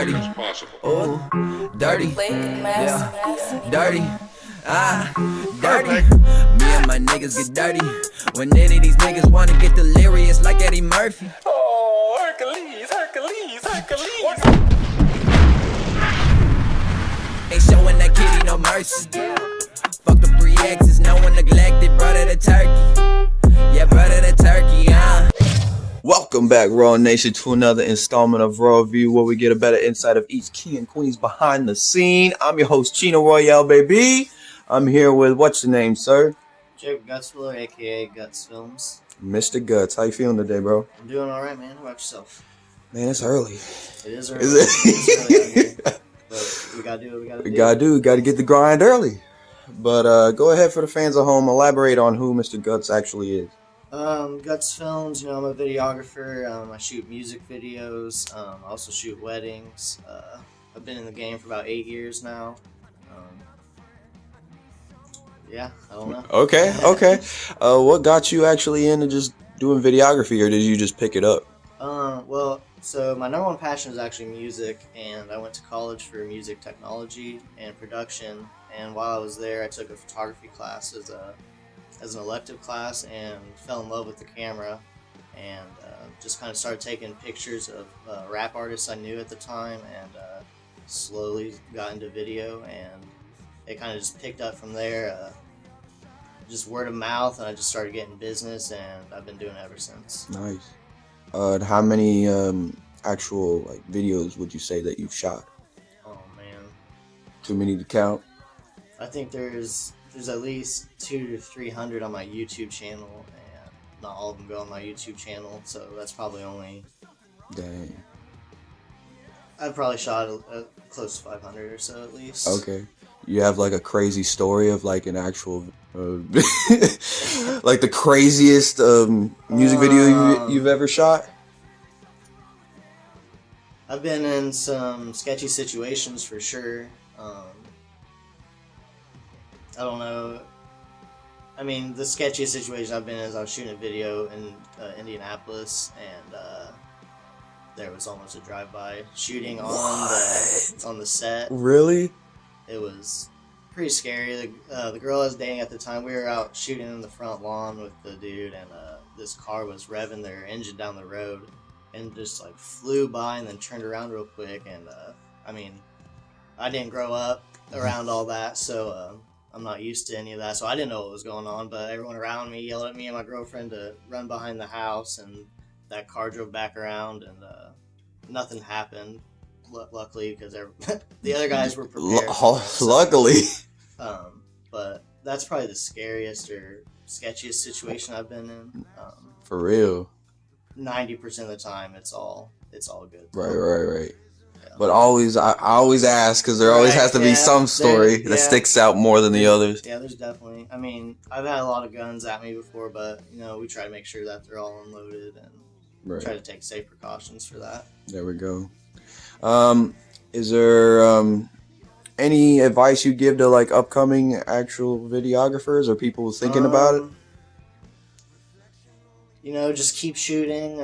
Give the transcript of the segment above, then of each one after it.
dirty. Oh, dirty. Yeah, dirty. Dirty. Me and my niggas get dirty. When any of these niggas wanna get delirious like Eddie Murphy. Oh, Hercules. Ain't showing that kitty no mercy. Fuck the 3 exes, no one neglected. Brother the turkey. Yeah, brother the turkey, Welcome back, Raw Nation, to another installment of Raw View, where we get a better insight of each king and queens behind the scene. I'm your host, ChenoRoyal, baby. I'm here with, what's your name, sir? Gutz, aka Gutz Filmz. Mr. Gutz. How you feeling today, bro? I'm doing alright, man. How about yourself? Man, it's early. It is early. Is it? It's early out here. But we gotta do what we gotta do. We gotta get the grind early. But go ahead, for the fans at home, elaborate on who Mr. Gutz actually is. Gutz Filmz, you know, I'm a videographer. I shoot music videos. I also shoot weddings. I've been in the game for about 8 years now. Yeah, I don't know. Okay. What got you actually into just doing videography, or did you just pick it up? Well, so my number one passion is actually music, and I went to college for music technology and production. And while I was there, I took a photography class as an elective class and fell in love with the camera, and just kind of started taking pictures of rap artists I knew at the time, and slowly got into video, and it kind of just picked up from there, just word of mouth, and I just started getting business, and I've been doing it ever since. Nice. How many actual videos would you say that you've shot? Oh man, Too many to count? I think there's at least 200 to 300 on my YouTube channel, and not all of them go on my YouTube channel, so that's probably only... Dang. I've probably shot close to 500 or so at least. Okay. You have a crazy story of an actual, the craziest music video you've ever shot? I've been in some sketchy situations for sure. I don't know. I mean, the sketchiest situation I've been in is I was shooting a video in Indianapolis, and there was almost a drive-by shooting on the set. Really? It was pretty scary. The girl I was dating at the time, we were out shooting in the front lawn with the dude, and this car was revving their engine down the road and just flew by and then turned around real quick. And I mean, I didn't grow up around all that, so I'm not used to any of that, so I didn't know what was going on. But everyone around me yelled at me and my girlfriend to run behind the house, and that car drove back around, and nothing happened. Luckily, because the other guys were prepared. Luckily. But that's probably the scariest or sketchiest situation I've been in. For real. 90% of the time, it's all good. Right. Yeah. But I always ask, because there always has to be some story that sticks out more than the others. Yeah, there's definitely. I mean, I've had a lot of guns at me before, but we try to make sure that they're all unloaded and try to take safe precautions for that. There we go. Is there any advice you give to upcoming actual videographers or people thinking about it? Just keep shooting.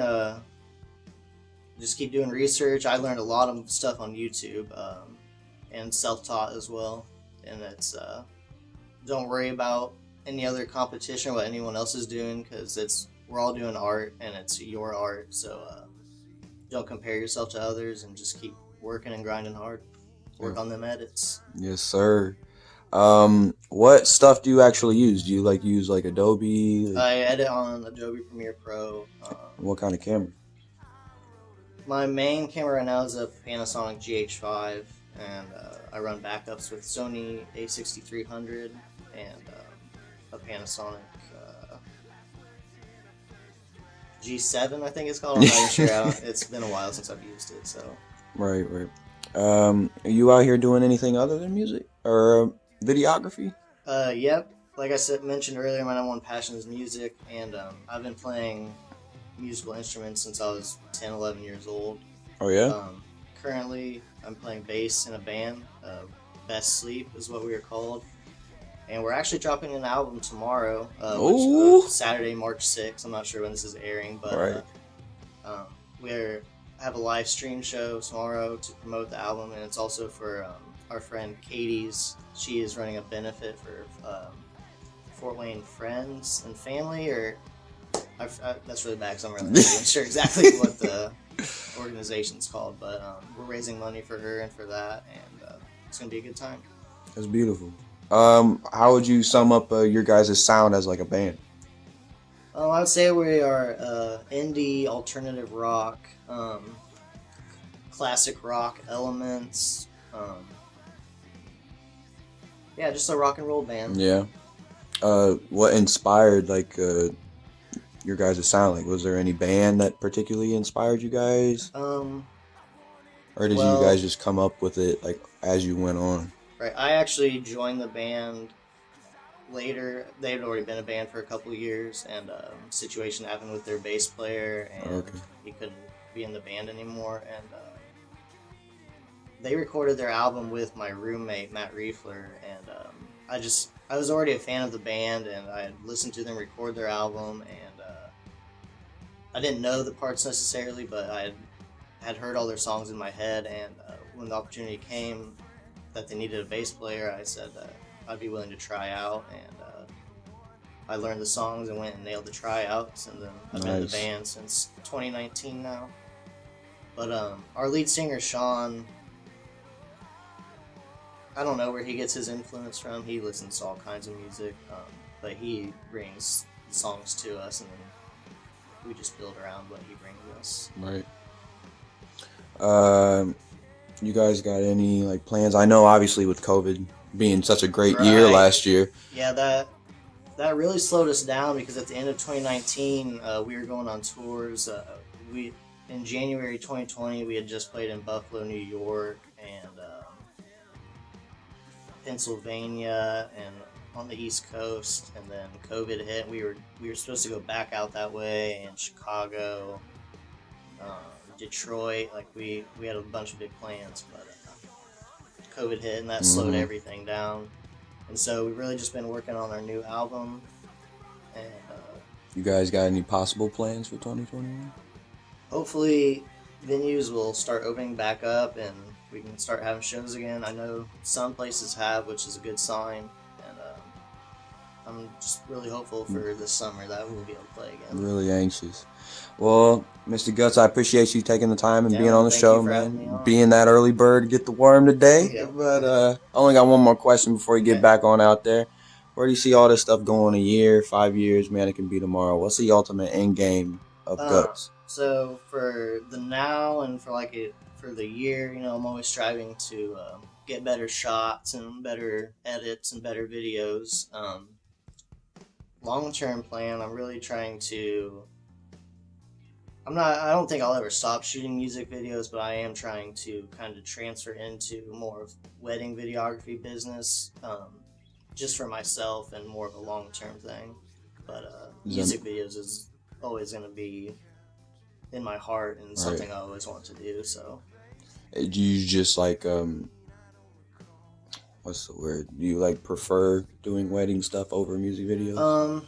Just keep doing research. I learned a lot of stuff on YouTube, and self-taught as well. And it's don't worry about any other competition or what anyone else is doing, because we're all doing art, and it's your art. So don't compare yourself to others, and just keep working and grinding hard. Work on them edits. Yes, sir. What stuff do you actually use? Do you use Adobe? I edit on Adobe Premiere Pro. What kind of camera? My main camera right now is a Panasonic GH5, and I run backups with Sony A6300 and a Panasonic G7, I think it's called. I'm not even sure. It's been a while since I've used it, so. Right. Are you out here doing anything other than music or videography? Yep. Like I mentioned earlier, my number one passion is music, and I've been playing musical instruments since I was 10, 11 years old. Oh, yeah? Currently, I'm playing bass in a band. Best Sleep is what we are called. And we're actually dropping an album tomorrow, Saturday, March 6th. I'm not sure when this is airing, but right. we're have a live stream show tomorrow to promote the album, and it's also for our friend Katie's. She is running a benefit for Fort Wayne Friends and Family, or that's really bad because I'm really not even sure exactly what the organization's called, but we're raising money for her and for that, and it's gonna be a good time. That's beautiful. How would you sum up your guys' sound as like a band? I would say we are indie alternative rock, classic rock elements. Yeah, just a rock and roll band. Yeah. What inspired like your guys' sound? Like, was there any band that particularly inspired you guys? Or did you guys just come up with it like as you went on? Right. I actually joined the band later. They had already been a band for a couple of years, and a situation happened with their bass player, and he couldn't be in the band anymore. And they recorded their album with my roommate Matt Riefler, and I was already a fan of the band, and I had listened to them record their album, and I didn't know the parts necessarily, but I had heard all their songs in my head, and when the opportunity came that they needed a bass player, I said I'd be willing to try out, and I learned the songs and went and nailed the tryouts, and then I've been in the band since 2019 now. But our lead singer, Sean, I don't know where he gets his influence from. He listens to all kinds of music, but he brings the songs to us, and then we just build around what he brings us. Right. You guys got any like plans? I know obviously with COVID being such a great year last year. Yeah, that really slowed us down because at the end of 2019, we were going on tours. In January 2020, we had just played in Buffalo, New York, and Pennsylvania, and on the East Coast. And then COVID hit. We were supposed to go back out that way, in Chicago, Detroit. Like we had a bunch of big plans, but COVID hit, and that slowed everything down. And so we've really just been working on our new album. And you guys got any possible plans for 2021? Hopefully venues will start opening back up and we can start having shows again. I know some places have, which is a good sign. And I'm just really hopeful for this summer that we'll be able to play again. I'm really anxious. Well, Mr. Gutz, I appreciate you taking the time and being on the show, man. Being that early bird to get the worm today. Yeah. But I only got one more question before you get back on out there. Where do you see all this stuff going? A year, 5 years, man, it can be tomorrow. What's the ultimate end game of Gutz? So for the now and for the year, I'm always striving to get better shots and better edits and better videos. Long-term plan, I'm really trying to. I don't think I'll ever stop shooting music videos, but I am trying to kind of transfer into more of wedding videography business, just for myself and more of a long-term thing. But music videos is always going to be in my heart and something I always want to do. So, do you just like what's the word? Do you like prefer doing wedding stuff over music videos?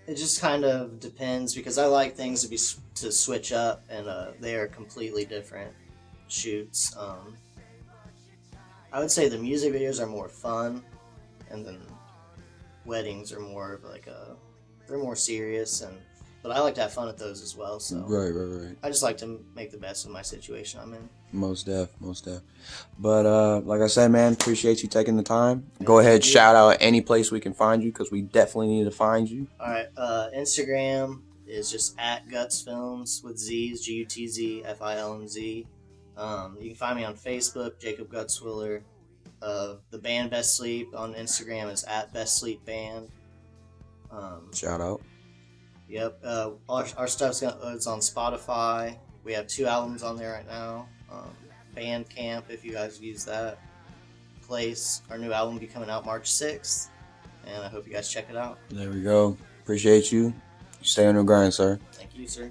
It just kind of depends because I like things to switch up, and they are completely different shoots. I would say the music videos are more fun, and then weddings are more of they're more serious, but I like to have fun at those as well. So right. I just like to make the best of my situation I'm in. Most def. But like I said, man, appreciate you taking the time. Go ahead, shout out any place we can find you because we definitely need to find you. All right, Instagram is just at Gutz Filmz with Z's, GUTZFILMZ. You can find me on Facebook, Jacob Gutzwiller. The band Best Sleep on Instagram is at Best Sleep Band. Shout out. Yep. Our stuff's it's on Spotify. We have 2 albums on there right now. Bandcamp, if you guys use that place. Our new album will be coming out March 6th, and I hope you guys check it out. There we go. Appreciate you. Stay on your grind, sir. Thank you, sir.